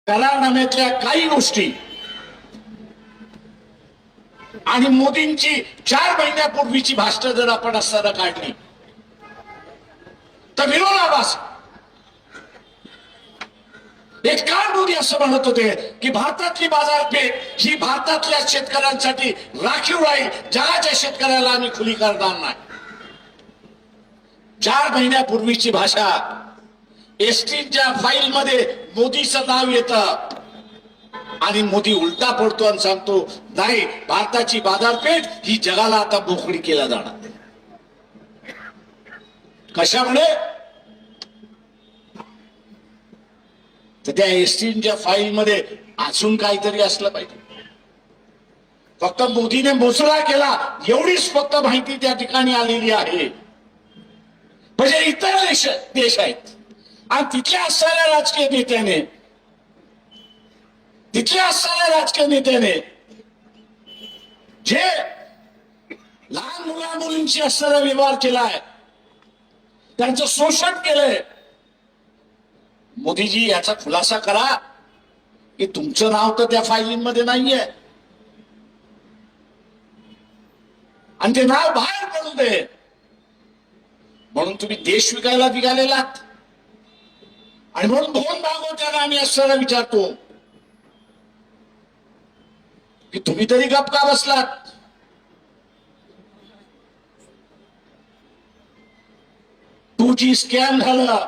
करारनाम्यातल्या काही गोष्टी आणि मोदींची 4 महिन्यापूर्वीची भाषण जर आपण असताना काढली तर विरोधाभास. एक काळ मोदी असं म्हणत होते की भारतातली बाजारपेठ ही भारतातल्या शेतकऱ्यांसाठी राखीव राहील, जगाच्या शेतकऱ्याला आम्ही खुली करणार नाही. 4 महिन्यापूर्वीची भाषा एसटीच्या फाईल मध्ये मोदीचं नाव येतं आणि मोदी उलटा पडतो आणि सांगतो नाही, भारताची बाजारपेठ ही जगाला आता मोकळी केला जाणार. कशामुळे? तर त्या एसटीच्या फाईल मध्ये अजून काहीतरी असलं पाहिजे. फक्त मोदीने मोजरा केला एवढीच फक्त माहिती त्या ठिकाणी आलेली आहे. म्हणजे इतर देश आहेत आणि तिथल्या असणाऱ्या राजकीय नेत्याने जे लहान मुला मुलींशी असणारा व्यवहार केलाय, त्यांचं शोषण केलंय. मोदीजी याचा खुलासा करा की तुमचं नाव तर त्या फायलींमध्ये नाहीये आणि ते नाव बाहेर पडू दे. म्हणून तुम्ही देश विकायला निघालेलात आणि म्हणून भवन भागवताना आम्ही असताना विचारतो की तुम्ही तरी गप का बसलात? 2G स्कॅम झालं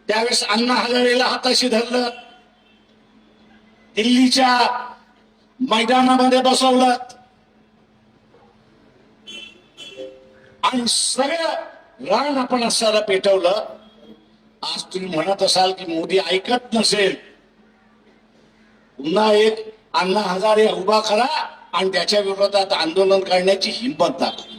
त्यावेळेस अण्णा हजारेला हाताशी धरलं, दिल्लीच्या मैदानामध्ये बसवलं आणि सगळं रान आपण असताना पेटवलं. आज तुम्ही म्हणत असाल की मोदी ऐकत नसेल, पुन्हा एक अण्णा हजारे उभा करा आणि त्याच्या विरोधात आंदोलन करण्याची हिंमत दाखवा.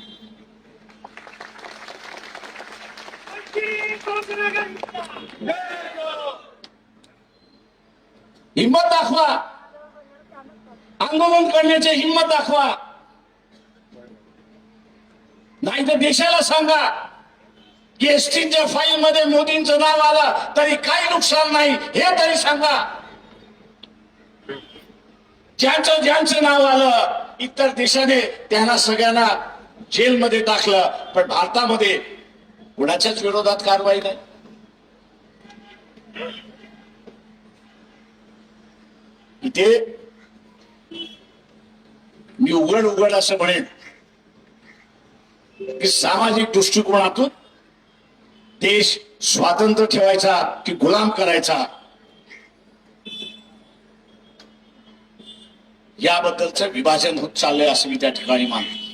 हिंमत दाखवा, आंदोलन करण्याची हिंमत दाखवा. नाही तर देशाला सांगा की एसटीच्या फाईल मध्ये मोदींचं नाव आलं तरी काही नुकसान नाही, हे तरी सांगा. ज्यांचं नाव आलं इतर देशाने त्यांना सगळ्यांना जेलमध्ये टाकलं, पण भारतामध्ये कुणाच्याच विरोधात कारवाई नाही. इथे मी उघड असं म्हणेन की सामाजिक दृष्टिकोनातून देश स्वातंत्र्य ठेवायचा की गुलाम करायचा याबद्दलचं विभाजन होत चाललंय असं मी त्या ठिकाणी मानतो.